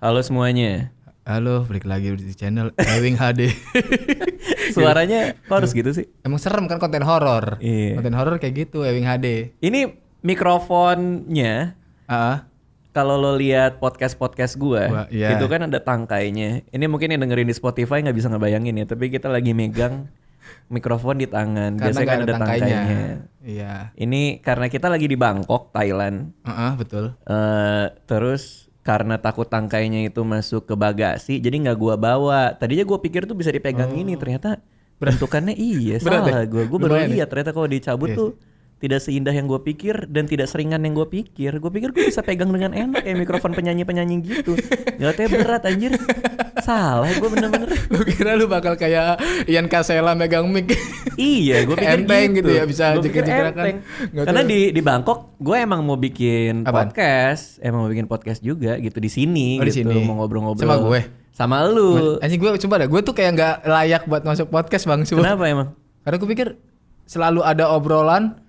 Halo semuanya. Halo, balik lagi di channel Ewing HD. Suaranya kok harus gitu sih? Emang serem kan konten horor. Iya. Konten horor kayak gitu, Ewing HD. Ini mikrofonnya kalau lo lihat podcast gua, iya. itu kan ada tangkainya. Ini mungkin yang dengerin di Spotify nggak bisa ngebayangin ya, tapi kita lagi megang mikrofon di tangan. Karena Biasanya kan ada tangkainya. Iya. Ini karena kita lagi di Bangkok, Thailand. Betul. Terus karena takut tangkainya itu masuk ke bagasi, jadi nggak gua bawa. Tadinya gua pikir tuh bisa dipegang ini, ternyata bentukannya salah. Gua baru lihat ternyata kalau dicabut tuh tidak seindah yang gue pikir dan tidak seringan yang gue pikir. Gue pikir gue bisa pegang dengan enak kayak mikrofon penyanyi gitu. Ternyata berat anjir. Salah gue bener-bener. Lu kira lu bakal kayak Ian Kasela megang mic. Iya, gue pikir enteng gitu ya, bisa enteng. Karena di Bangkok gue emang mau bikin podcast, juga gitu di sini gitu, sini. mau ngobrol-ngobrol. Sama gue. Sama lu. Anjing gue coba dah, gue tuh kayak nggak layak buat masuk podcast Bang. Kenapa emang? Karena gue pikir selalu ada obrolan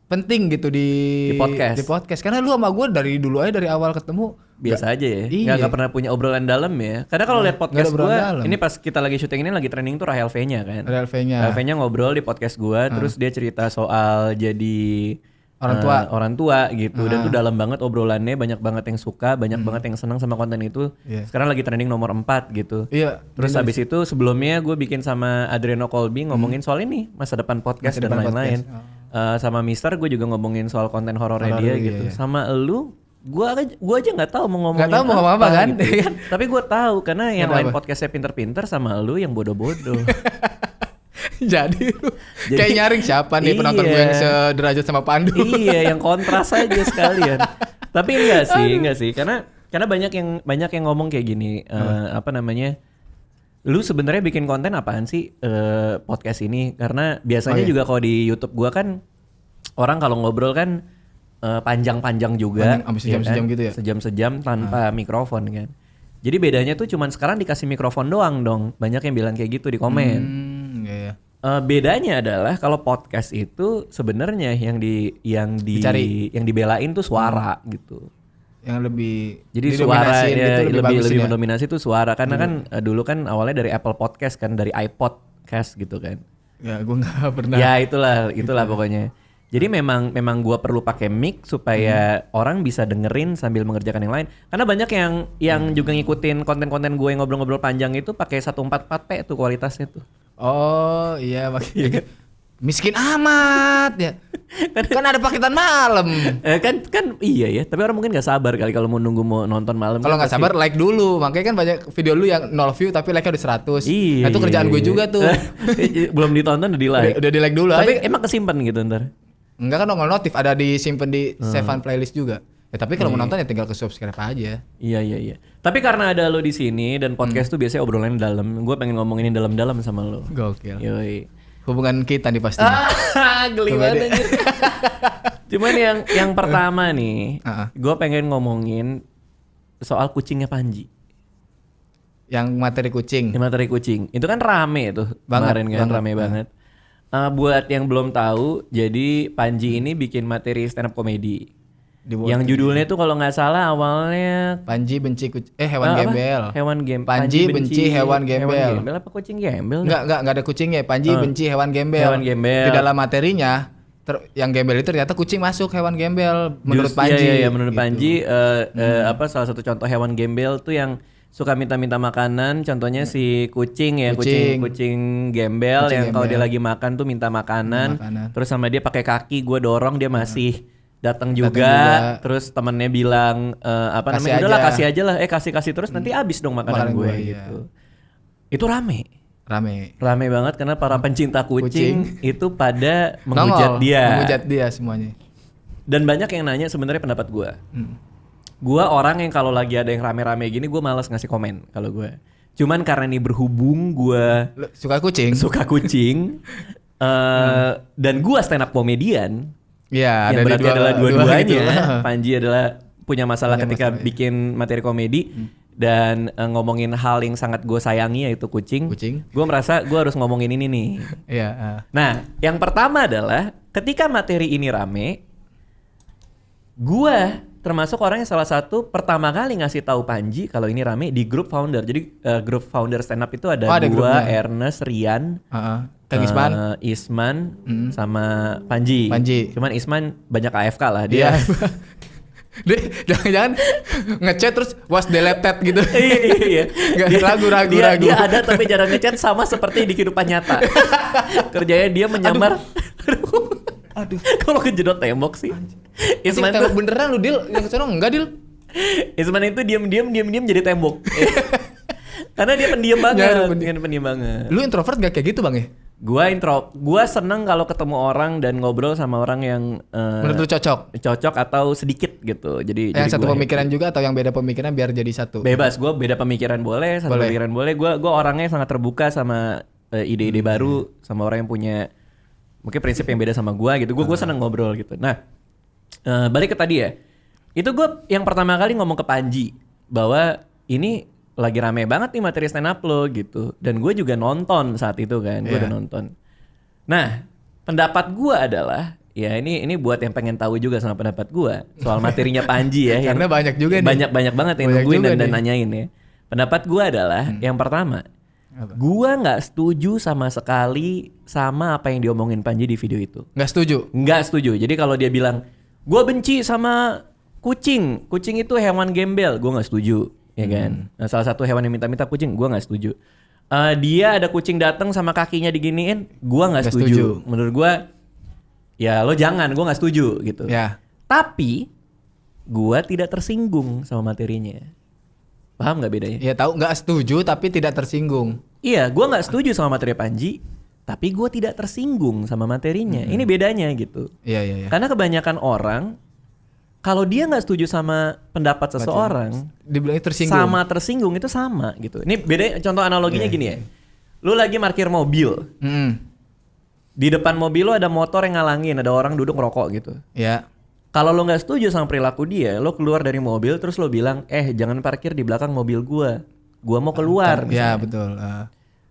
penting gitu di podcast. Karena lu sama gue dari dulu aja, dari awal ketemu biasa aja ya. Nggak pernah punya obrolan dalam ya. Karena kalau lihat podcast gue, ini pas kita lagi syuting ini lagi trending tuh Rahel V-nya kan. Rahel V-nya ngobrol di podcast gue, terus dia cerita soal jadi orang tua gitu. Dan tuh dalam banget obrolannya, banyak banget yang suka, banyak banget yang senang sama konten itu. Sekarang lagi trending nomor 4 gitu. Terus habis itu sebelumnya gue bikin sama Adriano Colby ngomongin soal ini, masa depan podcast dan lain-lain. Sama Mister gue juga ngomongin soal konten horornya dia gitu. Sama elu, gue aja nggak tahu mau ngomongin apa kan. Gitu. Tapi gue tahu karena yang lain podcastnya pinter-pinter, sama elu yang bodoh-bodoh. Jadi kayak nyaring siapa nih penonton gue yang sederajat sama Pandu. Iya, yang kontras aja sekalian. Tapi enggak sih karena banyak yang ngomong kayak gini, lu sebenarnya bikin konten apaan sih podcast ini? Karena biasanya juga kalau di YouTube gua kan orang kalau ngobrol kan panjang-panjang juga, sejam-sejam gitu ya. Sejam-sejam tanpa mikrofon kan. Jadi bedanya tuh cuman sekarang dikasih mikrofon doang dong. Banyak yang bilang kayak gitu di komen. Bedanya adalah kalau podcast itu sebenarnya yang dibelain tuh suara gitu. Yang lebih jadi suara ya, lebih mendominasi tuh suara karena kan dulu kan awalnya dari Apple Podcast kan, dari iPodcast gitu kan. Ya gue nggak pernah. Ya itulah pokoknya. Jadi memang gue perlu pakai mic supaya orang bisa dengerin sambil mengerjakan yang lain. Karena banyak yang juga ngikutin konten-konten gue yang ngobrol-ngobrol panjang itu pakai 144p tuh kualitasnya tuh. Oh iya makanya. Miskin amat ya. Kan ada paketan malam. Kan iya ya. Tapi orang mungkin nggak sabar kali kalau mau nonton malam. Kalau nggak sabar like dulu. Makanya kan banyak video lu yang 0 view tapi like-nya udah 100. Iya. Nah, itu kerjaan gue juga tuh. Belum ditonton udah di like. Udah di like dulu. Tapi emang kesimpan gitu ntar? Enggak kan nongol notif, ada disimpan di save on playlist juga. Ya tapi kalau mau nonton ya tinggal ke subscribe aja. Iya. Tapi karena ada lo di sini dan podcast tuh biasanya obrolan dalam. Gue pengen ngomongin dalam-dalam sama lo. Gokil. Yoi. Hubungan kita nih pastinya. Geli banget anjir. Cuman yang pertama nih, gue pengen ngomongin soal kucingnya Panji. Yang materi kucing. Itu kan rame tuh kemarin kan, rame banget. Buat yang belum tahu, jadi Panji ini bikin materi stand up comedy. Yang judulnya tuh kalau nggak salah awalnya Panji benci hewan gembel. Panji benci hewan gembel. Hewan gembel apa kucing gembel? Enggak ada kucingnya. Panji benci hewan gembel. Di dalam materinya yang gembel itu ternyata kucing masuk hewan gembel menurut Panji. Iya, menurut gitu. Panji salah satu contoh hewan gembel tuh yang suka minta makanan, contohnya si kucing gembel yang kalau dia lagi makan tuh minta makanan. Terus sama dia pakai kaki, gue dorong dia masih datang juga. Terus temennya bilang udahlah kasih aja lah, kasih terus nanti habis dong makanan gue gitu. Itu rame banget karena para pencinta kucing itu pada menghujat dia semuanya. Dan banyak yang nanya sebenarnya pendapat gue. Gue orang yang kalau lagi ada yang rame-rame gini gue malas ngasih komen kalau gue. Cuman karena ini berhubung gue suka kucing dan gue stand up komedian. Ya, yang berarti adalah dua-duanya. Gitu. Panji adalah punya masalah ketika bikin materi komedi dan ngomongin hal yang sangat gue sayangi yaitu kucing. Gue merasa gue harus ngomongin ini nih. Nah, yang pertama adalah ketika materi ini rame, gue termasuk orang yang salah satu pertama kali ngasih tahu Panji kalau ini rame di grup founder. Jadi grup founder stand up itu ada gua, Ernest, Rian, Kang Isman, sama Panji. Cuman Isman banyak AFK lah dia. Dia jangan-jangan ngechat terus was deleted gitu. Iya. Ragu. Dia ada tapi jarang ngechat, sama seperti di kehidupan nyata. Kerjanya dia menyamar. Aduh. Kalau kejedot tembok sih. Isman tuh beneran lu, Dil. Yang kesono enggak, Dil. Isman itu diam-diam jadi tembok. Karena dia pendiam banget. Lu introvert gak kayak gitu, Bang ya? Gua seneng kalau ketemu orang dan ngobrol sama orang yang menurut lu cocok atau sedikit gitu. Jadi yang satu pemikiran happy. juga atau yang beda pemikiran biar jadi satu. Bebas, gua beda pemikiran boleh, satu pemikiran boleh. Gua orangnya sangat terbuka sama ide-ide baru, sama orang yang punya mungkin prinsip yang beda sama gua gitu. Gua seneng ngobrol gitu. Nah, balik ke tadi ya. Itu gua yang pertama kali ngomong ke Panji bahwa ini lagi rame banget nih materi stand up lo gitu. Dan gue juga nonton saat itu kan. Gue udah nonton. Nah, pendapat gue adalah, ya ini buat yang pengen tahu juga sama pendapat gue soal materinya Panji ya. Karena banyak juga nih. Banyak banget yang nungguin dan nanyain ya. Pendapat gue adalah, yang pertama, gue gak setuju sama sekali sama apa yang diomongin Panji di video itu. Gak setuju? Jadi kalau dia bilang, gue benci sama kucing. Kucing itu hewan gembel. Gue gak setuju. Ya kan. Nah, salah satu hewan yang minta-minta kucing, gue nggak setuju. Dia ada kucing datang sama kakinya diginiin, gue nggak setuju. Menurut gue, ya lo jangan, gue nggak setuju gitu. Ya. Tapi gue tidak tersinggung sama materinya. Paham nggak bedanya? Ya tahu, nggak setuju tapi tidak tersinggung. Iya, gue nggak setuju sama materi Panji, tapi gue tidak tersinggung sama materinya. Ini bedanya gitu. Iya. Karena kebanyakan orang, kalau dia nggak setuju sama pendapat seseorang, dibilang tersinggung. Sama tersinggung itu sama gitu. Ini beda. Contoh analoginya gini ya. Lu lagi parkir mobil. Di depan mobil lu ada motor yang ngalangin, ada orang duduk ngerokok gitu. Ya. Kalau lu nggak setuju sama perilaku dia, lu keluar dari mobil terus lu bilang, jangan parkir di belakang mobil gua mau keluar. Ya betul.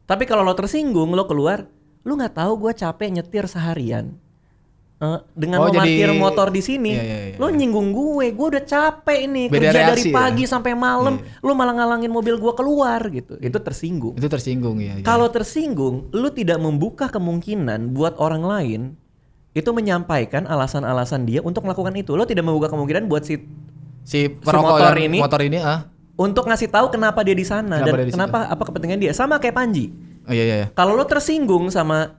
Tapi kalau lo tersinggung, lo keluar, lu nggak tahu gua capek nyetir seharian. Dengan memarkir motor di sini, lo nyinggung gue udah capek ini kerja dari pagi sampai malam, lo malah ngalangin mobil gue keluar gitu, itu tersinggung. Ya. Kalau tersinggung, lo tidak membuka kemungkinan buat orang lain itu menyampaikan alasan-alasan dia untuk melakukan itu. Lo tidak membuka kemungkinan buat si motor ini untuk ngasih tahu kenapa dia di sana dan kenapa apa kepentingan dia. Sama kayak Panji. Iya. Kalau lo tersinggung sama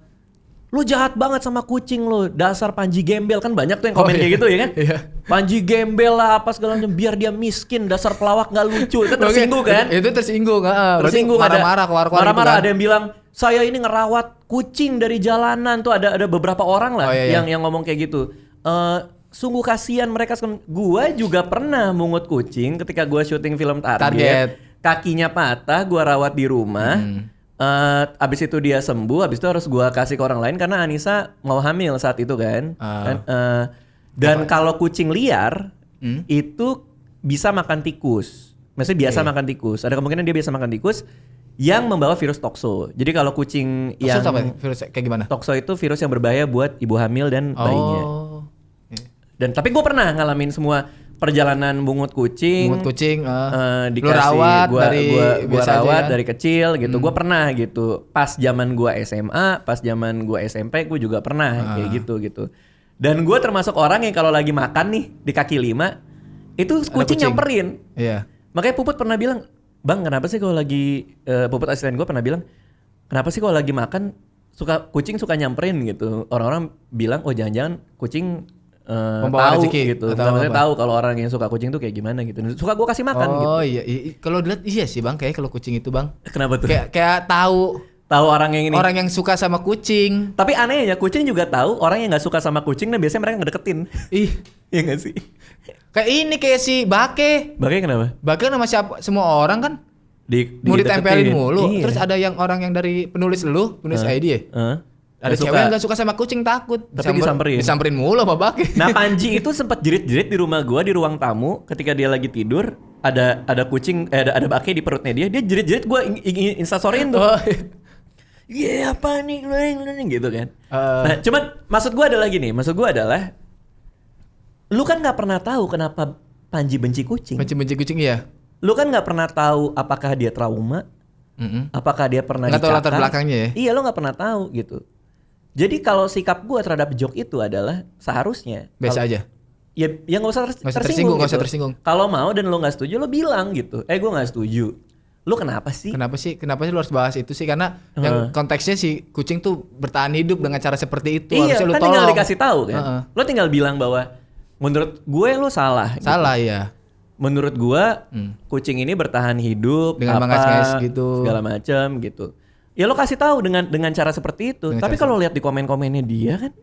lu jahat banget sama kucing lo, dasar Panji gembel, kan banyak tuh yang komen kayak gitu ya kan? Iya. Panji gembel lah apa segala macam, biar dia miskin, dasar pelawak nggak lucu, itu tersinggung kan? Itu tersinggung, tersinggung, marah-marah ada yang bilang saya ini ngerawat kucing dari jalanan tuh, ada beberapa orang lah yang ngomong kayak gitu. Sungguh kasihan mereka. Gua juga pernah mungut kucing ketika gua syuting film Target. Kakinya patah, gua rawat di rumah. Abis itu dia sembuh, abis itu harus gua kasih ke orang lain karena Anissa mau hamil saat itu kan. Dan kalau kucing liar itu bisa makan tikus. Maksudnya biasa makan tikus. Ada kemungkinan dia biasa makan tikus yang membawa virus toxo. Jadi kalau kucing yang virus kayak gimana? Toxo itu virus yang berbahaya buat ibu hamil dan bayinya. Dan tapi gue pernah ngalamin semua perjalanan bungut kucing, dikasih gua rawat dari kecil gitu. Gue pernah gitu. Pas zaman gue SMA, pas zaman gue SMP, gue juga pernah kayak gitu. Dan gue termasuk orang yang kalau lagi makan nih di kaki 5 itu kucing nyamperin. Iya. Makanya Puput pernah bilang, Bang, kenapa sih kalau lagi Puput asisten gue pernah bilang, kenapa sih kalau lagi makan kucing suka nyamperin gitu. Orang-orang bilang, oh jangan-jangan kucing tahu gitu. Maksudnya tahu kalau orang yang suka kucing tuh kayak gimana gitu. Suka gue kasih makan gitu. Oh iya. Kalau dilihat iya sih Bang, kayak kalau kucing itu Bang. Kenapa tuh? Kayak tahu orang yang ini. Orang yang suka sama kucing. Tapi anehnya kucing juga tahu orang yang nggak suka sama kucing dan biasanya mereka ngedeketin. Iya nggak sih? Kayak si Bake. Bake kenapa? Bake nama semua orang kan. Mau ditempelin mulu. Iya. Terus ada yang orang yang dari penulis ID ya. Ada cewek yang gak suka sama kucing, takut. Tapi disamperin mulu sama Bake. Nah Panji itu sempat jerit-jerit di rumah gua di ruang tamu ketika dia lagi tidur. Ada kucing, ada Bake di perutnya dia jerit-jerit, gua instastoryin tuh. Iya apa nih gitu kan. Nah cuman maksud gua adalah lu kan gak pernah tahu kenapa Panji benci kucing. Benci kucing iya. Lu kan nggak pernah tahu apakah dia trauma, apakah dia pernah nggak tahu latar belakangnya ya. Iya, lu nggak pernah tahu gitu. Jadi kalau sikap gue terhadap joke itu adalah seharusnya biasa aja. Ya nggak usah tersinggung. Nggak usah tersinggung. Kalau mau dan lu nggak setuju, lu bilang gitu. Gue nggak setuju. Lu kenapa sih? Kenapa sih lu harus bahas itu sih? Karena yang konteksnya si kucing tuh bertahan hidup dengan cara seperti itu. Iya, harusnya lu kan tolong. tinggal dikasih tahu kan. Lu tinggal bilang bahwa menurut gue lu salah. Salah gitu. ya. Menurut gue kucing ini bertahan hidup dengan mengais-ngais gitu, segala macam gitu. Ya lo kasih tahu dengan cara seperti itu. Tapi kalau lihat di komen-komennya dia kan,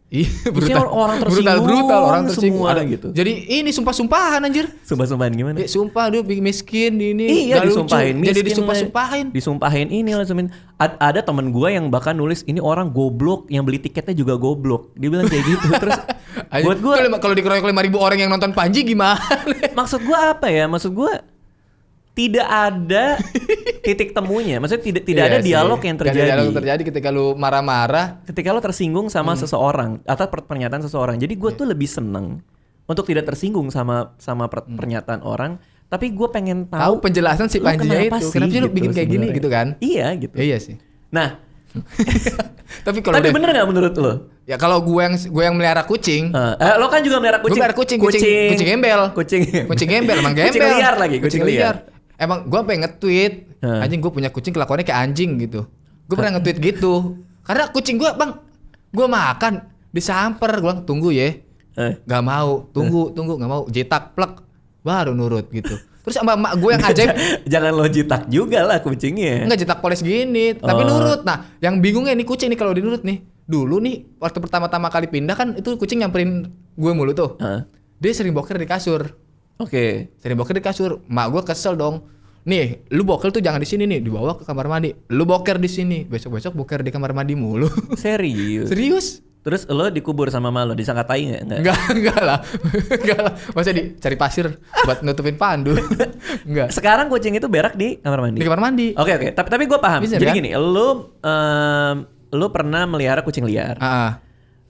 orang tersinggung, brutal orang tersinggung semua ada gitu. Jadi ini sumpah-sumpahan anjir. Sumpah-sumpahan gimana? Sumpah dia miskin ini. Iya disumpahin miskin. Jadi disumpahin. Disumpahin ini langsung. Ada temen gue yang bahkan nulis ini orang goblok, yang beli tiketnya juga goblok. Dia bilang kayak gitu. Terus buat gue kalau dikeroyok 5.000 orang yang nonton Panji gimana? Maksud gue apa ya? Maksud gue tidak ada titik temunya. Maksudnya tidak ada dialog yang terjadi. Tidak ada dialog terjadi ketika lu marah-marah. Ketika lu tersinggung sama seseorang atau pernyataan seseorang. Jadi gue tuh lebih seneng untuk tidak tersinggung sama pernyataan orang. Tapi gue pengen tahu penjelasan si Panjinya itu. Kenapa sih lu bikin kayak gini gitu kan? Iya gitu. Iya sih. Nah. Tapi bener gak menurut lo? Ya kalau gue yang melihara kucing. Lo kan juga melihara kucing. Gue melihara kucing gembel. Kucing gembel emang gembel. Kucing liar lagi. Kucing liar. Emang gue pengen nge-tweet anjing gue punya kucing kelakuannya kayak anjing gitu. Gue pernah nge-tweet gitu. Karena kucing gue bang, gue makan disamper, gue bilang tunggu ya. Gak mau, tunggu gak mau, jitak plek baru nurut gitu. Terus sama emak gue yang ajaib. Jangan lo jitak juga lah kucingnya. Enggak jitak poles gini, tapi nurut. Nah yang bingungnya nih kucing nih kalau dinurut nih. Dulu nih waktu pertama kali pindah kan itu kucing nyamperin gue mulu tuh. Dia sering boker di kasur. Oke. Sering boker di kasur. Mak gue kesel dong. Nih, lu boker tuh jangan di sini nih, dibawa ke kamar mandi. Lu boker di sini. Besok-besok boker di kamar mandi mulu. Serius? Terus lo dikubur sama malu, disangka tai enggak? Enggak lah. Masa dicari pasir buat nutupin pandu. Enggak. Sekarang kucing itu berak di kamar mandi. Di kamar mandi. Oke. Tapi gue paham. Bisa, jadi kan? gini, lu pernah melihara kucing liar.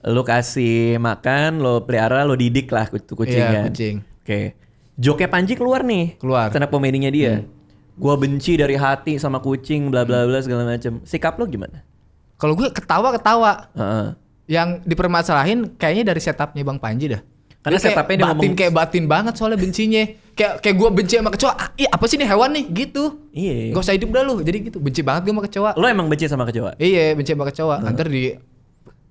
Lu kasih makan, lo pelihara, lo didik lah kucingnya. Iya, kucing. Oke. Joke Panji keluar nih. Stand up komedinya dia. Gua benci dari hati sama kucing bla bla bla segala macam. Sikap lo gimana? Kalau gue ketawa. Yang dipermasalahin kayaknya dari setupnya Bang Panji dah. Karena setupnya dia ngomong kayak batin banget soalnya bencinya. Kayak gue benci sama kecoa. Apa sih ini hewan nih gitu. Iya. Gak usah hidup dah lu. Jadi gitu. Benci banget gue sama kecoa. Lo emang benci sama kecoa? Iya, benci sama kecoa. Ntar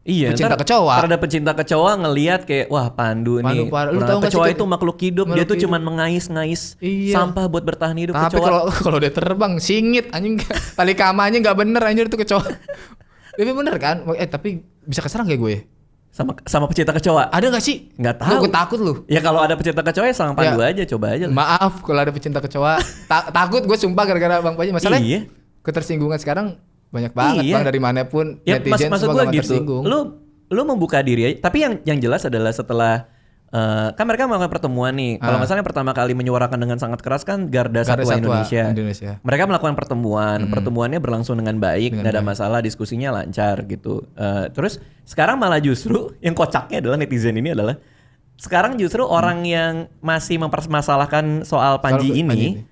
pecinta kecoa. Ada pecinta kecoa ngelihat kayak wah Pandu nih. Lu tahu kecoa itu makhluk hidup, dia tuh cuman mengais-ngais sampah buat bertahan hidup. Tapi kalau dia terbang singit anjing tali kamanya enggak bener anjir tuh kecoa. Tapi bener kan? Tapi bisa keserang kayak gue. Sama pecinta kecoa. Ada enggak sih? Enggak tahu. Gue takut lu. Ya kalau ada pecinta kecoa ya sama Pandu aja, coba aja. Maaf kalau ada pecinta kecoa. Takut gue sumpah gara-gara Bang Panji. Masalahnya ketersinggungan sekarang banyak banget bang dari manapun ya, netizen maksud semua gue gitu. tersinggung. Lu membuka diri aja. Tapi yang jelas adalah setelah kan mereka melakukan pertemuan nih. Kalau nggak salah yang pertama kali menyuarakan dengan sangat keras kan Garda Satwa Indonesia. Mereka melakukan pertemuan. Pertemuannya berlangsung dengan baik, nggak ada masalah, diskusinya lancar gitu. Terus sekarang malah justru yang kocaknya adalah netizen ini adalah sekarang justru orang yang masih mempermasalahkan soal Panji ini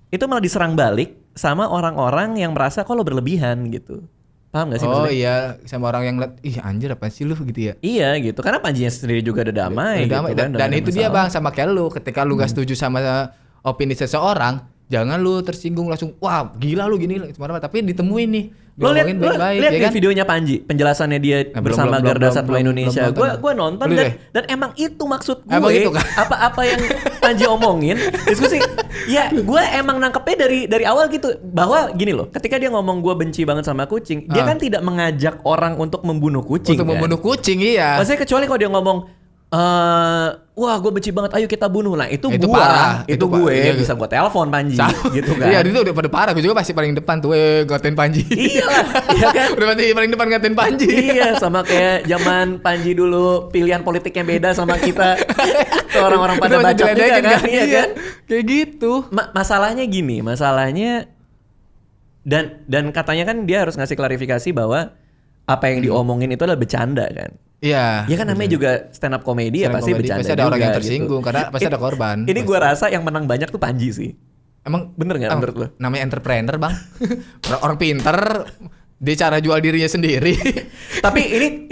itu malah diserang balik sama orang-orang yang merasa kok lo berlebihan gitu. Paham gak sih maksudnya? Oh iya, sama orang yang liat, ih anjir apa sih lu gitu ya? Iya gitu, karena Panjinya sendiri juga udah damai. Gitu, dan itu dia bang, sama kayak lu, ketika lu gak setuju sama opini seseorang, jangan lu tersinggung langsung, wah gila lu gini, tapi ditemuin nih. Lo lihat ya kan? Videonya Panji, penjelasannya dia bersama Garda Satwa Indonesia. Gue nonton dan emang itu maksud gue. Emang itu kan? Apa yang Panji omongin diskusi. Ya gue emang nangkepnya dari awal gitu bahwa gini loh, ketika dia ngomong gue benci banget sama kucing, dia kan tidak mengajak orang untuk membunuh kucing. Untuk membunuh kucing iya. Maksudnya kecuali kalau dia ngomong wah gue benci banget, ayo kita bunuh. Nah itu gue parah. Itu gue iya, bisa gue telepon Panji gitu kan. Iya itu udah pada parah. Gue juga pasti paling depan tuh ngatain Panji. Iyalah iya kan. Udah pasti paling depan ngatain Panji. Iya sama kayak zaman Panji dulu pilihan politiknya beda sama kita. Orang-orang pada bacot juga kan. Iya kan. Kayak gitu. Masalahnya gini. Dan katanya kan dia harus ngasih klarifikasi bahwa apa yang diomongin itu adalah bercanda kan. Iya. Ya kan namanya juga stand up comedy ya pasti bercanda pasti ada juga, orang yang gitu. tersinggung karena pasti ada korban. Ini gue rasa yang menang banyak tuh Panji sih. Emang bener nggak menurut lo? Namanya entrepreneur bang, orang pinter, dia cara jual dirinya sendiri. Tapi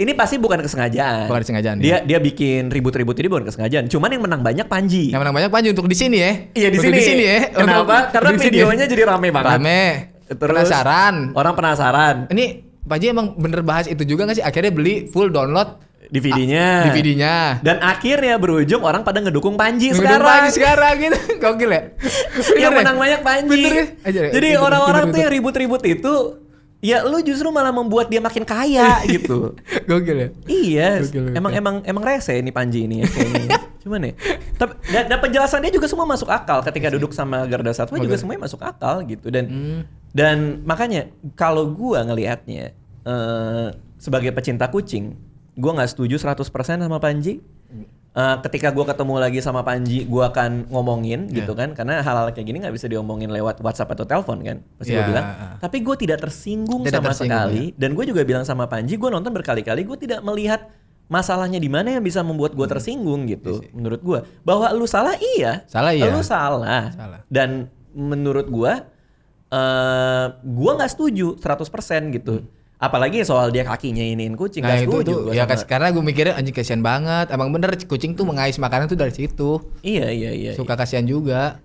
ini pasti bukan kesengajaan. Bukan kesengajaan. Dia bikin ribut-ribut ini bukan kesengajaan. Cuman yang menang banyak Panji. Yang menang banyak Panji untuk di sini ya. Iya di sini ya. Kenapa? Karena videonya jadi rame banget. Rame. Terus penasaran. Orang penasaran. Ini Panji emang bener bahas itu juga nggak sih? Akhirnya beli full download DVD-nya. Dan akhirnya berujung orang pada ngedukung Panji sekarang. Panji sekarang gitu. Gokil ya. Yang menang banyak Panji. Jadi orang-orang tuh yang ribut-ribut itu, ya lu justru malah membuat dia makin kaya gitu. Gokil ya. Iya. Gokil. Emang rese nih Panji ini ya kayaknya. Cuman ya. Tapi dan penjelasan dia juga semua masuk akal ketika duduk sama Garda Satwa juga semuanya masuk akal gitu dan makanya kalau gua ngelihatnya sebagai pecinta kucing, gua nggak setuju 100% sama Panji. Ketika gue ketemu lagi sama Panji, gue akan ngomongin gitu kan, karena hal-hal kayak gini nggak bisa diomongin lewat WhatsApp atau telepon kan, pasti gue bilang. Tapi gue tidak tersinggung sama sekali, dan gue juga bilang sama Panji, gue nonton berkali-kali, gue tidak melihat masalahnya di mana yang bisa membuat gue tersinggung gitu. Menurut gue, bahwa lu salah lu salah. Dan menurut gue nggak setuju 100% gitu. Apalagi soal dia kakinya iniin kucing, nah, gak setuju. Ya karena gue mikirnya anjing kasihan banget. Emang bener kucing tuh mengais makanan tuh dari situ. Iya. Suka kasihan juga.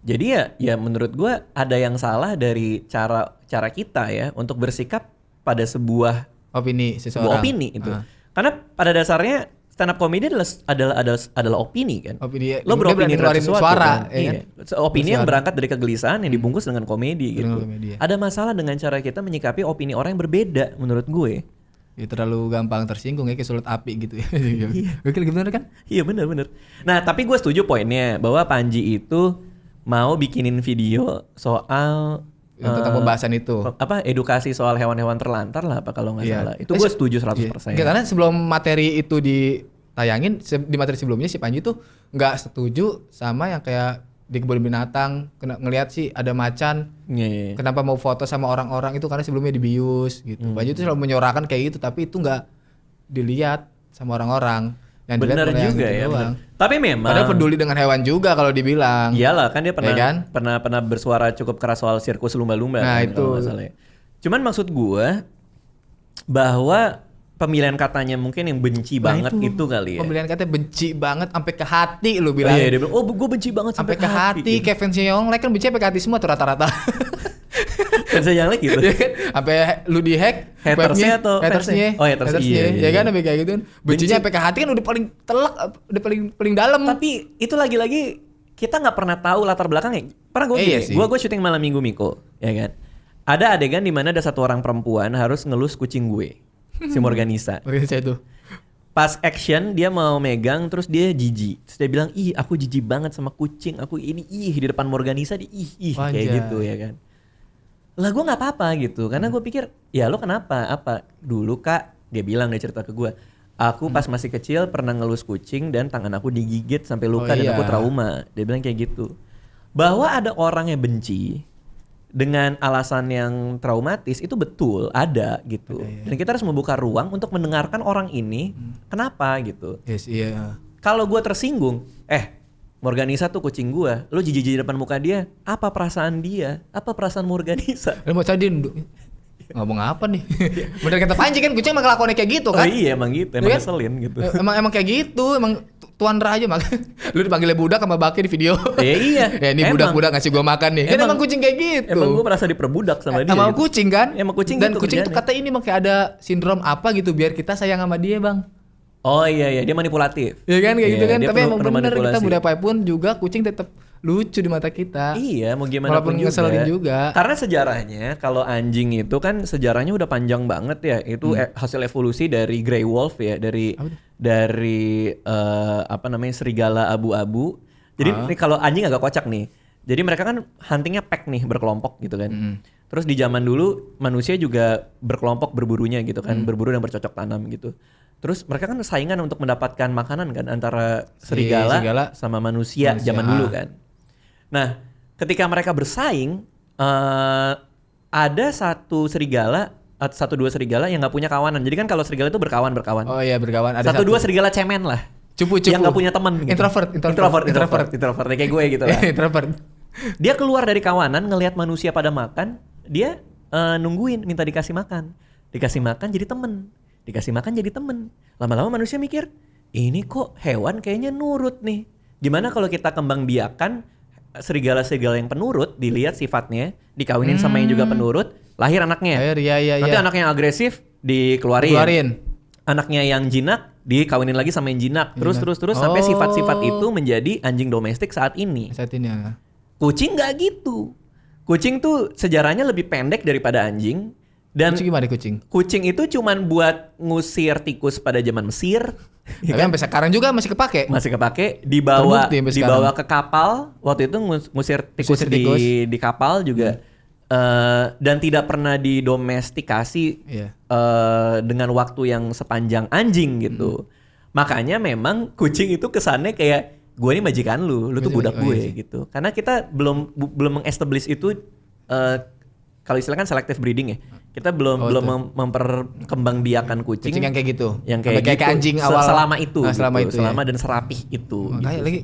Jadi ya menurut gue ada yang salah dari cara kita ya untuk bersikap pada sebuah opini seseorang. Opini itu. Karena pada dasarnya stand up comedy adalah opini kan. Opini. Lo beropini terhadap sesuatu suara, kan? Iya. Opini yang berangkat dari kegelisahan yang dibungkus dengan komedi gitu. Komedi, ya. Ada masalah dengan cara kita menyikapi opini orang yang berbeda menurut gue. Ya terlalu gampang tersinggung ya, kayak sulut api gitu ya. Gokil bener kan? Iya bener. Nah tapi gue setuju poinnya bahwa Panji itu mau bikinin video soal tentang pembahasan itu. Edukasi soal hewan-hewan terlantar lah apa kalau nggak salah. Itu gue setuju 100%. Karena sebelum materi itu ditayangin, di materi sebelumnya si Panji tuh nggak setuju sama yang kayak di kebun binatang ngelihat sih ada macan. Kenapa mau foto sama orang-orang itu karena sebelumnya dibius gitu. Panji itu selalu menyorakan kayak gitu, tapi itu nggak dilihat sama orang-orang. Yang bener juga ya. Tapi memang padahal peduli dengan hewan juga kalau dibilang. Iyalah kan dia kan? pernah bersuara cukup keras soal sirkus lumba-lumba. Nah kan, itu. Cuman maksud gue bahwa pemilihan katanya mungkin yang benci banget itu kali ya. Pemilihan katanya benci banget sampai ke hati lu bilang. Iya dia bilang, gue benci banget sampai ke hati. Kayak fansnya Yonglek kan benci sampai ke hati semua tuh rata-rata. Fansnya Yonglek gitu. Sampai lu di hack hatersnya atau hatersnya. Oh hatersnya. Ya kan sampai kayak gitu kan. Bencinya sampai ke hati kan udah paling telak, udah paling dalam. Tapi itu lagi-lagi kita nggak pernah tahu latar belakangnya. Pernah gue syuting malam minggu Miko, ya kan. Ada adegan di mana ada satu orang perempuan harus ngelus kucing gue. Si Morganisa itu. Pas action dia mau megang terus dia jijik. Terus dia bilang, "Ih, aku jijik banget sama kucing. Aku ini di depan Morganisa di kayak gitu ya kan." Lah gue nggak apa-apa gitu. Karena gue pikir, "Ya lo kenapa? Apa? Dulu Kak," dia bilang, dia cerita ke gue. "Aku pas masih kecil pernah ngelus kucing dan tangan aku digigit sampai luka dan aku trauma." Dia bilang kayak gitu. Bahwa ada orang yang benci dengan alasan yang traumatis itu betul ada gitu. Dan kita harus membuka ruang untuk mendengarkan orang ini kenapa gitu. Kalau gue tersinggung, Morganisa tuh kucing gue, lo jijik di depan muka dia, apa perasaan dia? Apa perasaan Morganisa? Lo mau tadi ngomong apa nih? Bener kata Panji kan kucing emang kelakuannya kayak gitu kan? Oh iya emang gitu, emang ngeselin gitu. Emang kayak gitu, emang tuan raja makanya. Lu dipanggilnya budak sama Baki di video. Iya. Ya ini budak-budak ngasih gua makan nih. Kan emang kucing kayak gitu. Emang gua merasa diperbudak sama dia. Sama kucing kan? Emang kucing dan gitu kucing itu kata ini emang kayak ada sindrom apa gitu biar kita sayang sama dia, Bang. Oh iya dia manipulatif. Iya kan kayak gitu kan. Tapi emang bener kita budaya apapun juga kucing tetap lucu di mata kita. Iya, mau gimana pun juga. Ngeselin juga. Karena sejarahnya kalau anjing itu kan sejarahnya udah panjang banget ya. Itu hasil evolusi dari grey wolf ya, dari serigala abu-abu. Jadi kalau anjing agak kocak nih. Jadi mereka kan huntingnya pack nih, berkelompok gitu kan. Terus di zaman dulu manusia juga berkelompok berburunya gitu kan, berburu dan bercocok tanam gitu. Terus mereka kan saingan untuk mendapatkan makanan kan antara serigala sama manusia zaman dulu kan. Nah, ketika mereka bersaing, ada satu serigala satu dua serigala yang nggak punya kawanan. Jadi kan kalau serigala itu berkawan. Oh iya, berkawan. Ada satu dua serigala cemen lah. Cupu. Yang nggak punya teman. Gitu. Introvert. Kayak gue gitu lah. Introvert. Dia keluar dari kawanan, ngelihat manusia pada makan, dia nungguin, minta dikasih makan. Dikasih makan jadi temen. Lama-lama manusia mikir, ini kok hewan kayaknya nurut nih. Gimana kalau kita kembang biakan serigala-serigala yang penurut, dilihat sifatnya, dikawinin sama yang juga penurut, lahir anaknya. Nanti anaknya yang agresif dikeluarin. Anaknya yang jinak dikawinin lagi sama yang jinak. Terus sampai sifat-sifat itu menjadi anjing domestik saat ini. Ya. Kucing nggak gitu. Kucing tuh sejarahnya lebih pendek daripada anjing. Dan kucing gimana kucing? Kucing itu cuman buat ngusir tikus pada zaman Mesir. Tapi sampai sekarang juga masih kepake. Dibawa ke kapal. Waktu itu ngusir tikus di kapal juga. Dan tidak pernah didomestikasi dengan waktu yang sepanjang anjing gitu. Makanya memang kucing itu kesannya kayak gue ini majikan lu tuh budak gue gitu. Karena kita belum meng-establish itu kalau istilah kan selective breeding ya. Kita belum memperkembangbiakan kucing yang kayak gitu. Yang kayak gitu, anjing awal selama itu. Selama dan serapih itu. Makanya gitu. lagi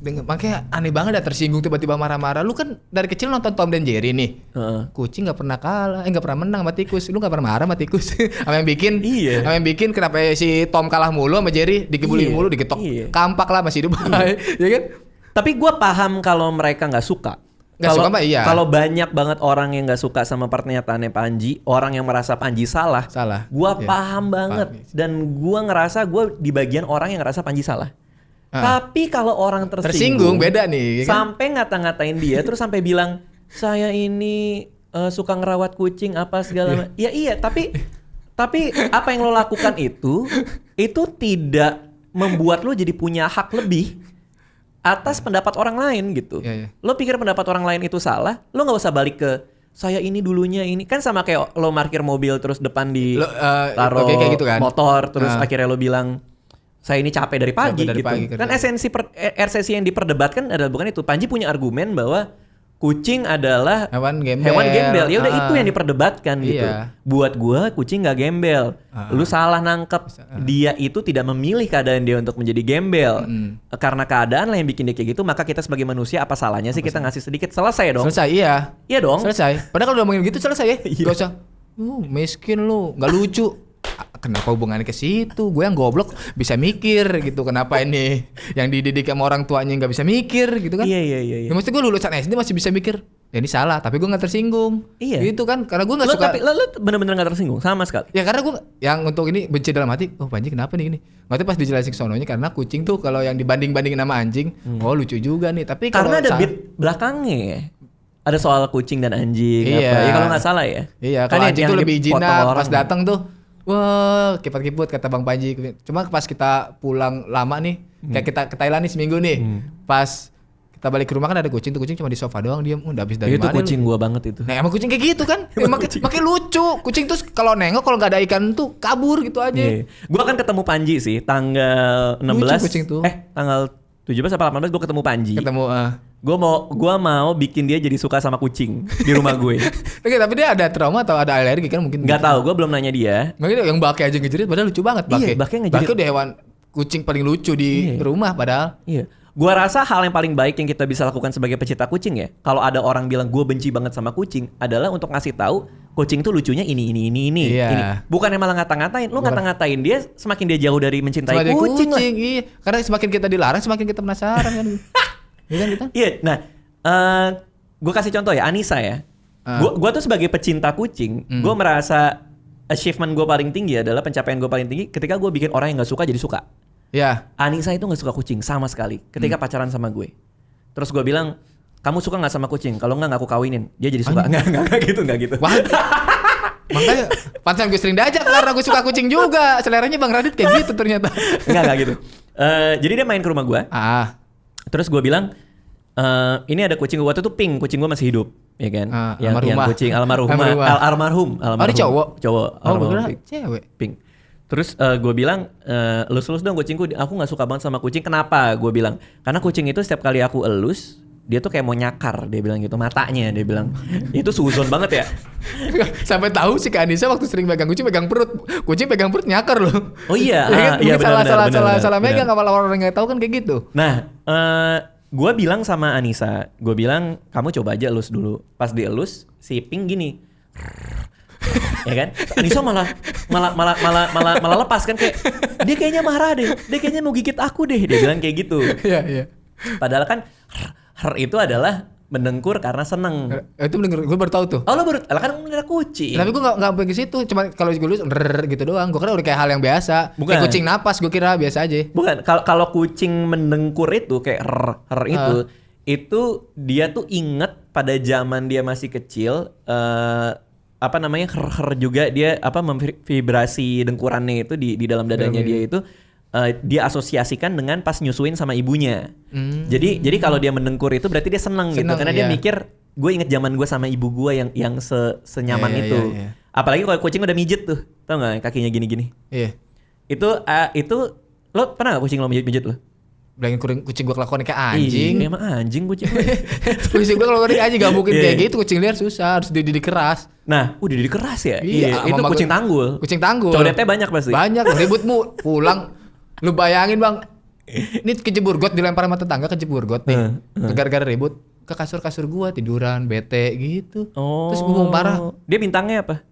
makanya aneh banget tersinggung tiba-tiba marah-marah. Lu kan dari kecil nonton Tom dan Jerry nih. Kucing enggak pernah kalah, enggak pernah menang sama tikus. Lu enggak pernah marah sama tikus. Sama yang bikin kenapa si Tom kalah mulu sama Jerry, dikibulin mulu, digetok. Kampak lah masih hidup. Ya kan? Tapi gue paham kalau mereka enggak suka. Kalau banyak banget orang yang nggak suka sama pernyataannya Panji, orang yang merasa Panji salah. Gua paham banget dan gua ngerasa gua di bagian orang yang ngerasa Panji salah. Tapi kalau orang tersinggung beda nih. Kan? Sampai ngata-ngatain dia, terus sampai bilang saya ini suka ngerawat kucing apa segala. Ya iya, tapi apa yang lo lakukan itu tidak membuat lo jadi punya hak lebih atas pendapat orang lain gitu. Lo pikir pendapat orang lain itu salah, lo nggak usah balik ke saya ini dulunya ini. Kan sama kayak lo parkir mobil terus depan di taruh kayak gitu kan? Motor terus akhirnya lo bilang saya ini capek dari pagi gitu. Kan esensi RCC yang diperdebatkan adalah bukan itu. Panji punya argumen bahwa kucing adalah hewan gembel. Ya udah itu yang diperdebatkan gitu. Buat gua kucing nggak gembel. Lu salah nangkep. Dia itu tidak memilih keadaan dia untuk menjadi gembel. Karena keadaan lah yang bikin dia kayak gitu. Maka kita sebagai manusia apa salahnya sih kita ngasih sedikit? Selesai dong. Iya dong. Selesai. Padahal kalau udah ngomongin gitu selesai ya. Gak usah. Miskin lu, nggak lucu. Kenapa hubungannya ke situ? Gue yang goblok bisa mikir gitu. Kenapa ini yang dididik sama orang tuanya nggak bisa mikir gitu kan? Iya. Ya, maksudnya gue lulusan SD masih bisa mikir. Ya ini salah, tapi gue nggak tersinggung. Iya. Gitu kan? Karena gue nggak suka. Tapi lo bener-bener nggak tersinggung sama sekali. Ya karena gue yang untuk ini benci dalam hati. Oh Panji kenapa nih ini? Nggak tahu pas dijelasin sononya karena kucing tuh kalau yang dibanding-bandingin sama anjing, oh lucu juga nih. Tapi karena ada bit belakangnya ya. Ada soal kucing dan anjing apa. Ya kalau nggak salah ya. Iya. Kalau anjing tuh lebih jinak pas datang tuh. Wah, kiput-kiput kata Bang Panji. Cuma pas kita pulang lama nih, kayak kita ke Thailand nih seminggu nih. Pas kita balik ke rumah kan ada kucing, tuh kucing cuma di sofa doang diam. Udah habis dari mana? Itu kucing gua banget itu. Nah, emang kucing kayak gitu kan? Makin lucu. Kucing tuh kalau nengok kalau enggak ada ikan tuh kabur gitu aja. Gua kan ketemu Panji sih tanggal 16. Lucu kucing tuh. Tanggal 17 apa 18 gua ketemu Panji. Gua mau bikin dia jadi suka sama kucing di rumah gue. Oke, tapi dia ada trauma atau ada alergi kan mungkin? Nggak tahu, gue belum nanya dia. Makanya yang Bake aja ngejerit padahal lucu banget Bake. Iya, Bake ngejerit. Bake udah hewan kucing paling lucu di rumah padahal. Iya. Gua rasa hal yang paling baik yang kita bisa lakukan sebagai pecinta kucing ya, kalau ada orang bilang gue benci banget sama kucing, adalah untuk ngasih tahu kucing tuh lucunya ini. Iya. Bukan yang malah ngata-ngatain. Lu ngata-ngatain dia, semakin dia jauh dari mencintai kucing lah. Iya. Karena semakin kita dilarang, semakin kita penasaran kan. Iya. Nah, gue kasih contoh ya, Anissa ya. Gue tuh sebagai pecinta kucing, gue merasa achievement gue paling tinggi adalah pencapaian gue paling tinggi ketika gue bikin orang yang nggak suka jadi suka. Ya. Anissa itu nggak suka kucing sama sekali ketika pacaran sama gue. Terus gue bilang, kamu suka nggak sama kucing? Kalau nggak aku kawinin. Dia jadi suka. Nggak gitu. Wah. Makanya pantesan gue sering diajak karena gue suka kucing juga. Seleranya Bang Radit kayak gitu ternyata. Nggak gitu. Jadi dia main ke rumah gue. Terus gue bilang, ini ada kucing gue tuh Pink, kucing gue masih hidup, ya kan? Yang kucing almarhum. Oh, dia cowok. Cewek. Pink. Terus gue bilang, elus dong kucingku. Aku nggak suka banget sama kucing. Kenapa? Gue bilang, karena kucing itu setiap kali aku elus, dia tuh kayak mau nyakar, dia bilang gitu, matanya dia bilang. Itu suzon banget ya. Sampai tahu sih Kak Anissa waktu sering pegang kucing pegang perut nyakar loh. Oh iya, kan? iya salah megang apa orang nggak tahu kan kayak gitu. Nah, gue bilang sama Anissa, gue bilang kamu coba aja elus dulu. Pas dielus, si Pink gini. Ya kan? Anissa malah lepas kan, kayak dia kayaknya marah deh. Dia kayaknya mau gigit aku deh. Dia bilang kayak gitu. Iya. Padahal kan itu adalah mendengkur karena seneng. Itu mendengar gue baru tahu tuh. Oh lo baru, kan ada kucing. Tapi gue nggak sampai ke situ. Cuma kalau gue lulus gitu doang. Gue kira udah kayak hal yang biasa. Bukan. Kayak kucing napas gue kira biasa aja. Bukan. Kalau kucing mendengkur itu kayak itu dia tuh inget pada zaman dia masih kecil. Juga dia memvibrasi dengkurannya itu di dalam dadanya dia itu dia asosiasikan dengan pas nyusuin sama ibunya. Jadi kalau dia mendengkur itu berarti dia seneng gitu karena dia mikir gue inget zaman gue sama ibu gue yang senyaman itu. Iya. Apalagi kalau kucing udah mijet tuh, tau nggak kakinya gini-gini. Iya. Itu lo pernah nggak kucing lo mijet lo? Bilangin kucing gue kelakuan kayak anjing. Iya, emang anjing kucing. Kucing gue kelakuan kayak anjing gak mungkin kayak gitu. Kucing liar susah, harus dididik keras. Nah, dididik keras ya? Iya, itu kucing tanggul. Kucing tanggul. Codetnya banyak pasti. Banyak, ributmu pulang. Lu bayangin bang, ini kejebur got dilempar sama tetangga kejebur got nih. Gara-gara ribut ke kasur gua tiduran bete gitu. Terus gua mau parah. Dia bintangnya apa?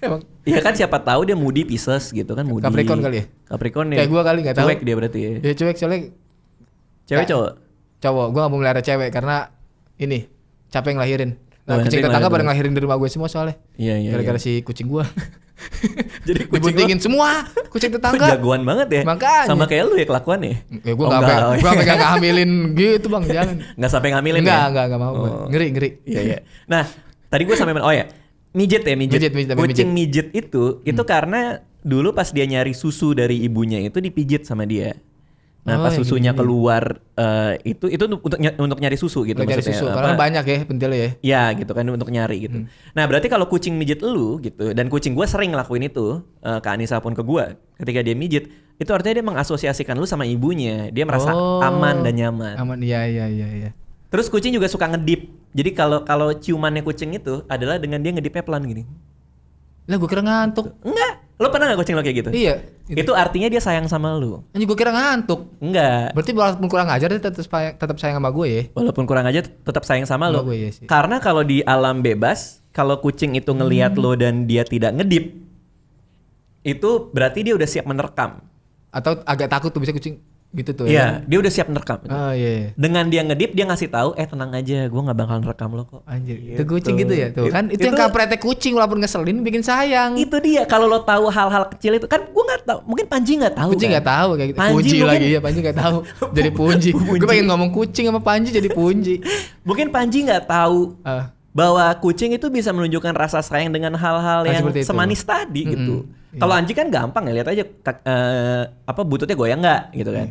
Emang iya kan siapa tahu dia Moody Pisces gitu kan, Moody. Capricorn kali ya? Capricorn ya. Kayak gua kali enggak tahu. Cuek dia berarti ya. Ya cuek soalnya cewek cowok. Gua enggak mau melihara cewek karena ini capek ngelahirin. Nah, kucing tetangga pada ngelahirin di rumah gue semua soalnya. Iya. Gara-gara si kucing gua. Jadi kucing dingin semua kucing tetangga. Jagoan banget ya. Makanya. Sama kayak lu ya kelakuannya. Ya gua enggak hamilin gitu bang, jangan. Enggak sampai ngambilin ya? Enggak mau. Ngeri. Iya. Nah, tadi gue sampai mijet. Kucing mijet itu karena dulu pas dia nyari susu dari ibunya itu dipijit sama dia. Nah, pas susunya keluar itu untuk nyari susu gitu maksudnya. Nyari susu, karena banyak ya pentilnya ya. Ya gitu kan untuk nyari gitu. Nah, berarti kalau kucing mijet lu gitu, dan kucing gue sering ngelakuin itu ke Anissa pun ke gue, ketika dia mijet, itu artinya dia mengasosiasikan lu sama ibunya. Dia merasa aman dan nyaman. Aman, iya. Terus kucing juga suka ngedip. Jadi kalau ciumannya kucing itu adalah dengan dia ngedipnya pelan gini. Lah gue kira ngantuk. Enggak. Lo pernah gak kucing lo kayak gitu? Iya. Itu artinya dia sayang sama lu. Anjing gue kira ngantuk. Enggak. Berarti walaupun kurang ajar dia tetap sayang sama gue ya. Walaupun kurang ajar tetap sayang sama lo. Gue, ya sih. Karena kalau di alam bebas, kalau kucing itu ngelihat lo dan dia tidak ngedip, itu berarti dia udah siap menerkam. Atau agak takut tuh bisa kucing gitu tuh ya. Dia udah siap menerkam. Oh iya. Dengan dia ngedip dia ngasih tahu, tenang aja, gue nggak bakal nerekam lo kok. Anjir, gitu. Itu kucing gitu ya tuh. Kan itu yang kampretnya kucing walaupun ngeselin bikin sayang. Itu dia. Kalau lo tahu hal-hal kecil itu kan gue nggak tahu. Mungkin Panji nggak tahu. Kucing nggak tahu kayak gitu. Punji mungkin... lagi ya Panji nggak tahu. Jadi Punji. Gue pengen ngomong kucing sama Panji jadi Punji. Mungkin Panji nggak tahu bahwa kucing itu bisa menunjukkan rasa sayang dengan hal-hal yang semanis tadi gitu. Kalau anjing kan gampang ya, lihat aja bututnya goyang nggak gitu kan.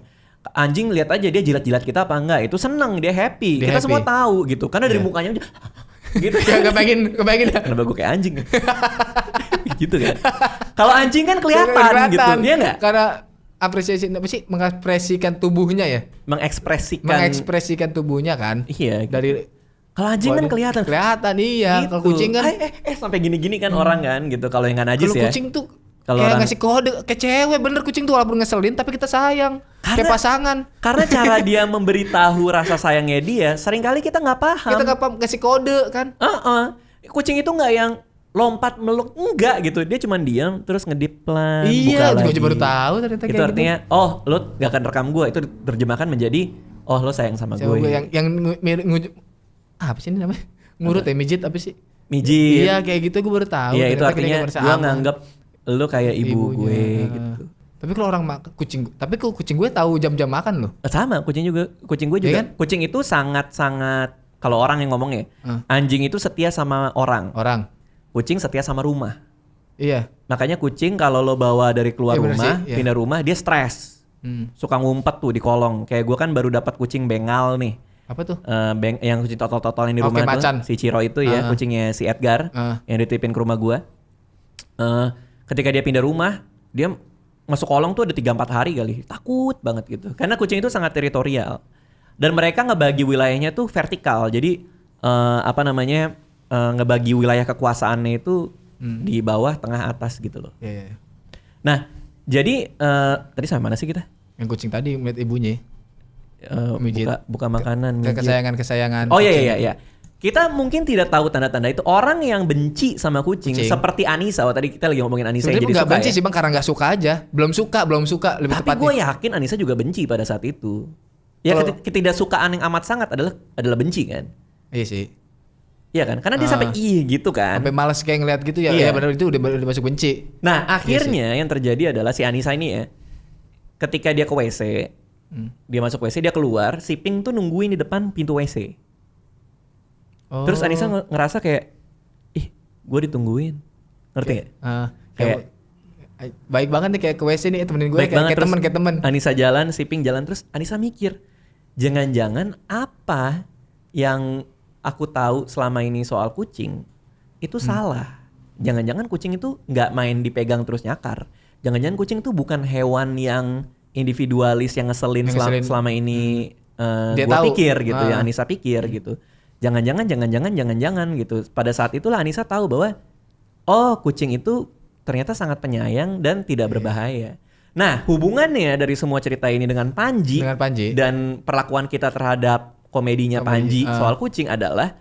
Anjing lihat aja dia jilat-jilat kita apa enggak, itu seneng, dia happy. Kita semua tahu gitu karena dari mukanya aja gitu. Ya kepengen kenapa gue kayak anjing gitu kan. Kalau anjing kan kelihatan gitu, iya nggak? Karena apresiasi apa sih, mengekspresikan tubuhnya ya, mengekspresikan tubuhnya kan. Iya gitu. Dari kalau anjing kan kelihatan iya gitu. Kalau kucing kan sampai gini-gini kan orang kan gitu. Kalau yang nggak najis ya, kalau kucing tuh kayak ngasih kode ke cewek, bener kucing tuh walaupun ngeselin tapi kita sayang. Kayak pasangan. Karena cara dia memberitahu rasa sayangnya dia, seringkali kita nggak paham. Kita nggak paham ngasih kode kan. Kucing itu nggak yang lompat meluk, enggak gitu. Dia cuma diam terus ngedip pelan, iya, buka lagi. Gue baru tahu ternyata itu artinya gitu. Lo nggak akan rekam gue. Itu terjemahkan menjadi lo sayang sama gue. Yang apa sih ini namanya? Ngurut ya, mijit apa sih? Mijit. Iya kayak gitu gue baru tahu. Iya itu artinya gue nganggap lo kayak ibu gue gitu. Tapi kalau orang makan kucing gue tahu jam-jam makan loh. Sama kucing gue juga. Ya kan? Kucing itu sangat kalau orang yang ngomong ya, anjing itu setia sama orang. Kucing setia sama rumah. Iya. Makanya kucing kalau lo bawa dari keluar rumah, pindah rumah, dia stres. Suka ngumpet tuh di kolong. Kayak gue kan baru dapat kucing Bengal nih. Apa tuh? Yang kucing totol-totol yang di rumah tuh, si Ciro itu ya, kucingnya si Edgar yang dititipin ke rumah gue. Ketika dia pindah rumah, dia masuk kolong tuh ada 3-4 hari kali. Takut banget gitu. Karena kucing itu sangat teritorial. Dan mereka ngebagi wilayahnya tuh vertikal. Jadi ngebagi wilayah kekuasaannya itu di bawah, tengah, atas gitu loh. Iya. Nah, jadi tadi sampai mana sih kita? Yang kucing tadi melihat ibunya. Buka makanan. Kesayangan. Oh iya. Kita mungkin tidak tahu tanda-tanda itu. Orang yang benci sama kucing. Seperti Anissa. Tadi kita lagi ngomongin Anissa yang jadi suka. Sebenarnya benci sih bang, karena nggak suka aja. Belum suka lebih tepatnya. Tapi gue yakin Anissa juga benci pada saat itu. Ya ketidaksukaan yang amat sangat adalah benci kan. Iya sih. Iya kan? Karena dia sampai gitu kan. Sampai malas kayak ngeliat gitu ya. Iya benar, itu udah masuk benci. Nah akhirnya yang terjadi adalah si Anissa ini ya. Ketika dia ke WC. Dia masuk WC, dia keluar. Si Pink tuh nungguin di depan pintu WC. Terus Anissa ngerasa kayak, gue ditungguin, ngerti gak? Kayak baik banget nih kayak ke WC nih temenin gue, kayak temen. Anissa jalan, si Pink jalan, terus Anissa mikir, jangan-jangan apa yang aku tahu selama ini soal kucing itu salah. Jangan-jangan kucing itu nggak main dipegang terus nyakar. Jangan-jangan kucing itu bukan hewan yang individualis yang ngeselin. Selama ini gue pikir gitu ya, Anissa pikir gitu. Jangan-jangan gitu. Pada saat itulah Anissa tahu bahwa kucing itu ternyata sangat penyayang dan tidak berbahaya. Nah, hubungannya dari semua cerita ini dengan Panji dan perlakuan kita terhadap komedinya Panji soal kucing adalah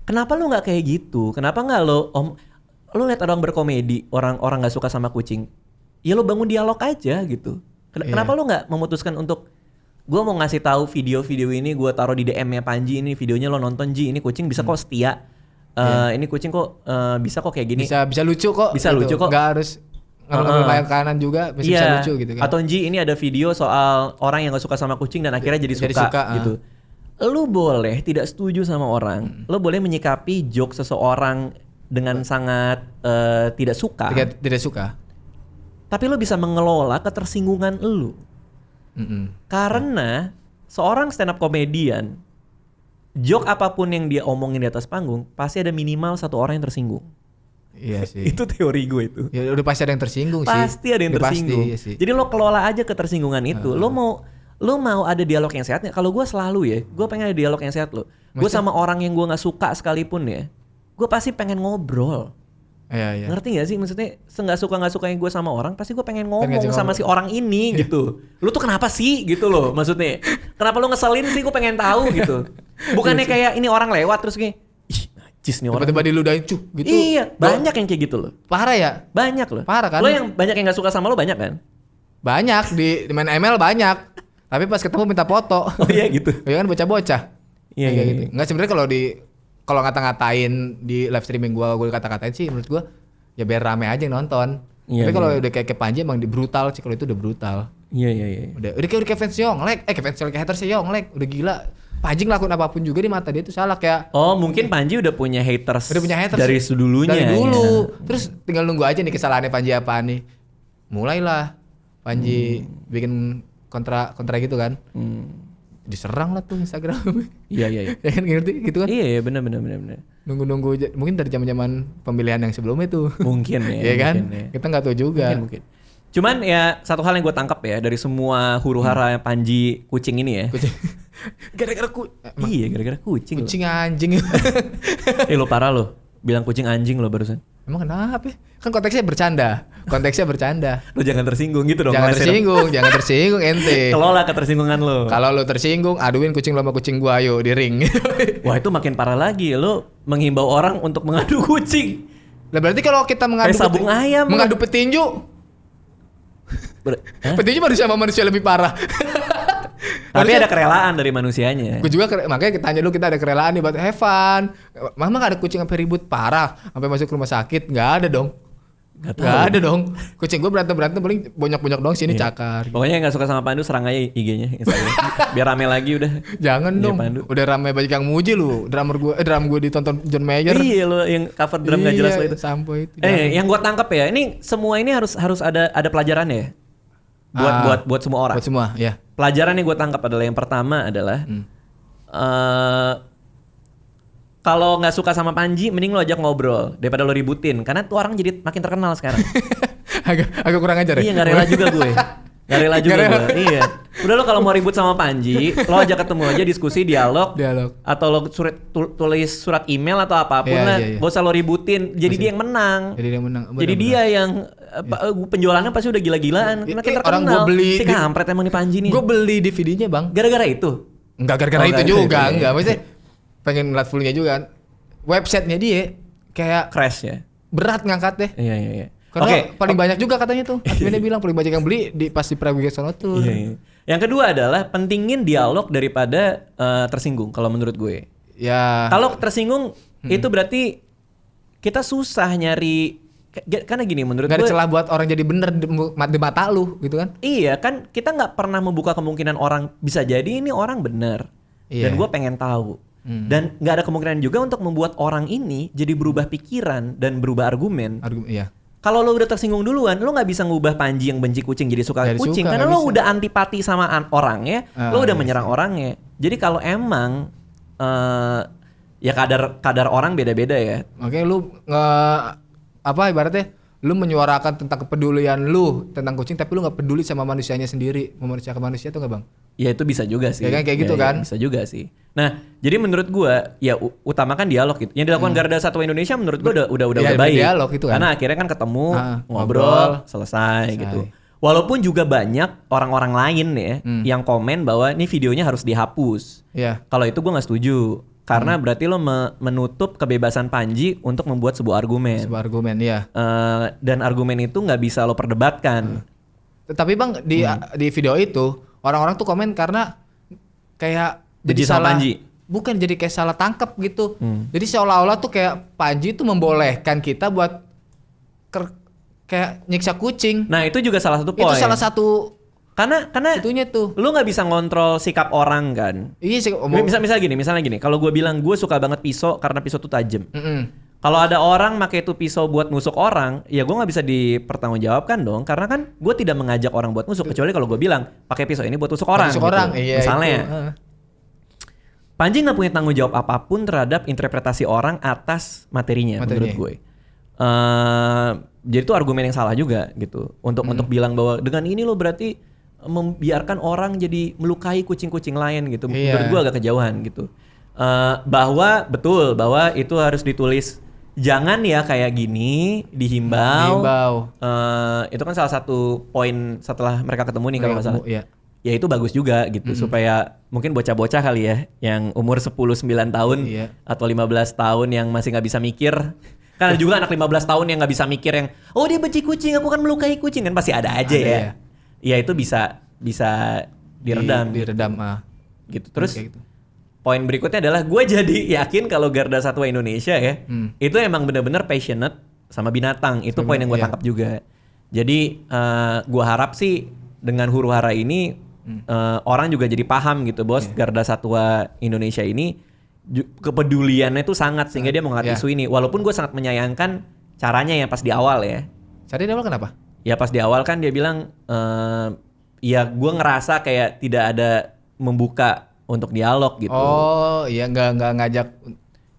kenapa lu nggak kayak gitu? Kenapa nggak lu lihat orang berkomedi, orang nggak suka sama kucing, ya lu bangun dialog aja gitu. Kenapa lu nggak memutuskan untuk gue mau ngasih tahu video-video ini, gue taruh di DM-nya Panji, ini videonya lo nonton Ji, ini kucing bisa kok setia, ini kucing kok bisa kok kayak gini, bisa lucu kok, nggak harus ngambil kanan juga, bisa lucu gitu kan. Atau Ji, ini ada video soal orang yang nggak suka sama kucing dan akhirnya jadi suka gitu. Lu boleh tidak setuju sama orang, lu boleh menyikapi joke seseorang dengan sangat tidak suka, tapi lu bisa mengelola ketersinggungan lu. Karena seorang stand up comedian, joke apapun yang dia omongin di atas panggung pasti ada minimal satu orang yang tersinggung. Iya sih. Itu teori gue itu. Ya udah pasti ada yang tersinggung sih. Pasti ada yang tersinggung. Iya. Jadi lo kelola aja ketersinggungan itu. Lo mau ada dialog yang sehat. Kalau gue selalu ya, gue pengen ada dialog yang sehat lo. Gue sama orang yang gue nggak suka sekalipun ya, gue pasti pengen ngobrol. Iya. Ngerti gak sih? Maksudnya nggak sukanya gue sama orang, pasti gue pengen ngomong sama si orang ini gitu. Lu tuh kenapa sih gitu loh? Maksudnya kenapa lu ngeselin sih? Gue pengen tahu gitu. Bukannya kayak ini orang lewat terus kayak najis nih orang. Tiba-tiba diludahin gitu. Iya, banyak yang kayak gitu loh. Parah ya? Banyak loh. Parah kan? Lo yang banyak yang nggak suka sama lo banyak kan? Banyak di main ML banyak. Tapi pas ketemu minta foto. Oh iya gitu. Ya kan bocah-bocah. Iya gitu. Enggak, sebenarnya kalau ngata-ngatain di live streaming gue kata-katain sih menurut gue ya biar rame aja yang nonton. Tapi kalau udah kayak Panji emang brutal sih, kalau itu udah brutal. Iya. Udah kayak fans Yonglek, kayak haters Yonglek, udah gila. Panji ngelakuin apapun juga di mata dia itu salah kayak. Oh, mungkin Panji udah punya haters dari dulunya. Dari dulu. Ya. Terus tinggal nunggu aja nih kesalahannya Panji apa nih. Mulailah Panji bikin kontra gitu kan. Diserang lah tuh Instagram. Iya. Ya kan ngerti gitu kan? Iya, benar. Nunggu mungkin dari zaman pemilihan yang sebelumnya tuh. Mungkin ya. Iya kan? Ya. Kita nggak tahu juga. Mungkin. Cuman ya satu hal yang gue tangkap ya dari semua huru-hara Panji kucing ini ya. Gara-gara gara-gara kucing. Kucing anjing. Lo parah lo. Bilang kucing anjing lo barusan. Emang kenapa? Kan konteksnya bercanda. Lo jangan tersinggung gitu dong. Jangan tersinggung ente. Kelola ketersinggungan lo. Kalau lo tersinggung, aduin kucing lo sama kucing gua ayo di ring. Wah, itu makin parah lagi. Lo menghimbau orang untuk mengadu kucing. Lah berarti kalau kita mengadu petinju. Petinju manusia sama manusia lebih parah. Tapi ada kerelaan dari manusianya. Gue juga makanya kita tanya dulu, kita ada kerelaan nih buat have fun. Mama gak ada kucing sampai ribut parah, sampai masuk rumah sakit, nggak ada dong. Gak ada dong. Kucing gue berantem paling bonyok dong sini cakar. Pokoknya yang nggak suka sama Pandu serang aja IG-nya, biar rame lagi udah. Jangan dong. Pandu. Udah rame banyak yang muji lu. Drum gue ditonton John Mayer. Iya lo yang cover drum gak jelas lo itu. Sampai itu. Yang gue tangkap ya, ini semua ini harus ada pelajarannya ya. Buat semua orang. Buat semua, ya. Pelajaran yang gue tangkap adalah yang pertama adalah kalau nggak suka sama Panji, mending lo ajak ngobrol daripada lo ributin, karena tuh orang jadi makin terkenal sekarang. agak kurang ajar ya. Iya, nggak rela juga gue. Gak rela juga gue. Iya. Udah lo kalau mau ribut sama Panji, lo ajak ketemu aja, diskusi, dialog. Atau lo tulis surat email atau apapun lah. Gak usah lo ributin. Jadi dia yang menang. Jadi dia yang penjualannya pasti udah gila-gilaan. Makin terkenal. Orang gue beli. Si kampret emang nih Panji nih. Gue beli DVD-nya bang. Gara-gara itu? Enggak gara-gara itu juga. Enggak. Maksudnya pengen ngeliat fullnya juga kan. Websitenya dia kayak crash ya. Berat ngangkat deh. Iya. Karena paling banyak juga katanya tuh. Adminnya bilang paling banyak yang beli pas di Praguya Sono tuh. Iya. Yang kedua adalah pentingin dialog daripada tersinggung kalau menurut gue. Ya. Kalau tersinggung itu berarti kita susah nyari, karena gini menurut gue. Gak ada celah buat orang jadi bener di mata lu gitu kan. Iya kan, kita gak pernah membuka kemungkinan orang bisa jadi ini orang bener. Iya. Dan gue pengen tahu. Dan gak ada kemungkinan juga untuk membuat orang ini jadi berubah pikiran dan berubah argumen. Iya. Kalau lo udah tersinggung duluan, lo nggak bisa ngubah Panji yang benci kucing jadi suka kucing karena lo udah antipati sama orangnya, lo udah menyerang orangnya. Jadi kalau emang ya kadar orang beda-beda ya. Oke, lu ibaratnya lu menyuarakan tentang kepedulian lu tentang kucing, tapi lu nggak peduli sama manusianya sendiri, memanusiakan manusia tuh nggak bang? Ya itu bisa juga sih. Ya kan kayak gitu kan? Bisa juga sih. Nah, jadi menurut gua ya utamakan dialog gitu. Yang dilakukan Garda Satwa Indonesia menurut gua udah baik. Dialog itu kan. Karena akhirnya kan ketemu, ngobrol, selesai gitu. Walaupun juga banyak orang-orang lain ya yang komen bahwa ini videonya harus dihapus. Iya. Kalau itu gua nggak setuju. Karena berarti lo menutup kebebasan Panji untuk membuat sebuah argumen. Iya. Dan argumen itu nggak bisa lo perdebatkan. Tapi bang di video itu orang-orang tuh komen karena kayak jadi salah Panji. Bukan, jadi kayak salah tangkap gitu. Jadi seolah-olah tuh kayak Panji tuh membolehkan kita buat kayak nyiksa kucing. Nah itu juga salah satu poin. Itu salah satu. Karena itunya tuh. Lu nggak bisa ngontrol sikap orang kan. Iya sih. Misalnya gini. Kalau gue bilang gue suka banget pisau karena pisau tuh tajam. Kalau ada orang pakai itu pisau buat nusuk orang, ya gue nggak bisa dipertanggungjawabkan dong. Karena kan gue tidak mengajak orang buat nusuk, kecuali kalau gue bilang pakai pisau ini buat nusuk orang. Iya, misalnya. Panji nggak punya tanggung jawab apapun terhadap interpretasi orang atas materinya. Menurut gue. Jadi itu argumen yang salah juga gitu. Untuk bilang bahwa dengan ini lo berarti membiarkan orang jadi melukai kucing-kucing lain gitu. Menurut gue agak kejauhan gitu. Bahwa itu harus ditulis. Jangan ya kayak gini, dihimbau. Itu kan salah satu poin setelah mereka ketemu nih kalau nggak salah. Ya itu bagus juga gitu supaya mungkin bocah-bocah kali ya yang umur 10-9 tahun atau 15 tahun yang masih nggak bisa mikir. Kan ada juga anak 15 tahun yang nggak bisa mikir yang dia benci kucing, aku kan melukai kucing, kan pasti ada aja ya. Ya itu bisa diredam. Gitu. Terus gitu. Poin berikutnya adalah gue jadi yakin kalau Garda Satwa Indonesia ya itu emang benar-benar passionate sama binatang. Itu poin yang gue tangkap juga. Jadi gue harap sih dengan huru hara ini orang juga jadi paham gitu bos, Garda Satwa Indonesia ini kepeduliannya itu sangat sehingga dia mengangkat isu ini. Walaupun gue sangat menyayangkan caranya yang pas di awal ya. Caranya di awal kenapa? Ya pas di awal kan dia bilang ya gue ngerasa kayak tidak ada membuka untuk dialog gitu. Oh iya, nggak ngajak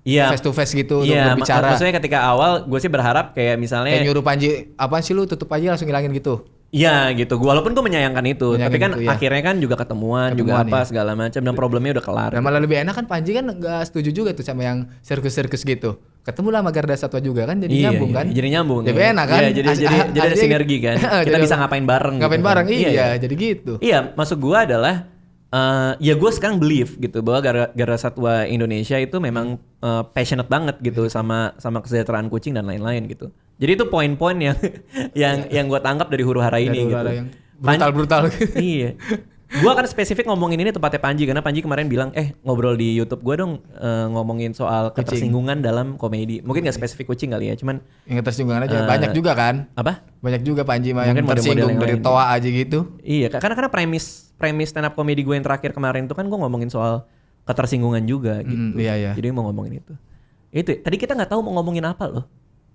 face to face gitu untuk berbicara. Maksudnya ketika awal gue sih berharap kayak misalnya kayak nyuruh Panji, apaan sih lu tutup aja langsung hilangin gitu. Iya gitu, walaupun gue menyayangkan itu, tapi kan akhirnya kan juga ketemuan juga apa segala macam dan problemnya udah kelar. Dan malah lebih enak kan Panji kan nggak setuju juga tuh sama yang sirkus-sirkus gitu. Ketemu lah sama Garda Satwa juga kan, jadi nyambung kan? Jadi nyambung. Lebih enak kan? Jadi ada sinergi kan. Kita bisa ngapain bareng. Jadi gitu. Iya, maksud gue adalah ya gue sekarang believe gitu bahwa Garda Satwa Indonesia itu memang passionate banget gitu sama kesejahteraan kucing dan lain-lain gitu. Jadi itu poin-poin yang gue tangkap dari huru hara ini gitu. Yang brutal. Iya. Gue akan spesifik ngomongin ini tempatnya Panji karena Panji kemarin bilang ngobrol di YouTube gue dong ngomongin soal ketersinggungan dalam komedi. Mungkin nggak spesifik kucing kali ya, cuman yang ketersinggungan aja banyak juga kan? Apa? Banyak juga Panji mah yang tersinggung dari toa aja gitu. Iya, karena premis stand up komedi gue yang terakhir kemarin itu kan gue ngomongin soal ketersinggungan juga gitu. Iya. Jadi mau ngomongin itu. Itu tadi kita nggak tahu mau ngomongin apa loh.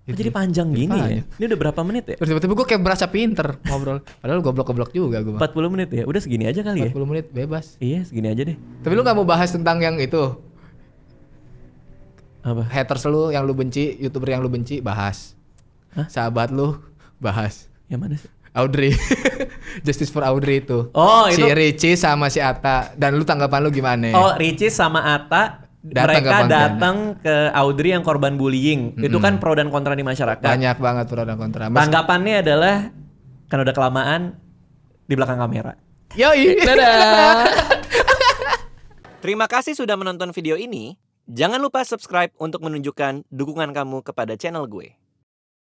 Jadi panjang gini ya. Ini udah berapa menit ya? Terus tiba-tiba gue kayak berasa pinter ngobrol. Padahal goblok-goblok juga gue. 40 menit ya? Udah segini aja kali 40 menit bebas. Iya segini aja deh. Tapi lu gak mau bahas tentang yang itu? Apa? Haters lu yang lu benci, YouTuber yang lu benci, bahas. Hah? Sahabat lu, bahas. Yang mana sih? Audrey. Justice for Audrey itu. Oh, si itu. Richie sama si Atta. Dan lu tanggapan lu gimana? Oh, Richie sama Atta mereka datang ke Audrey yang korban bullying. Itu kan pro dan kontra di masyarakat. Banyak banget pro dan kontra. Tanggapannya adalah kan udah kelamaan di belakang kamera. Yoi. Dadah. Terima kasih sudah menonton video ini. Jangan lupa subscribe untuk menunjukkan dukungan kamu kepada channel gue.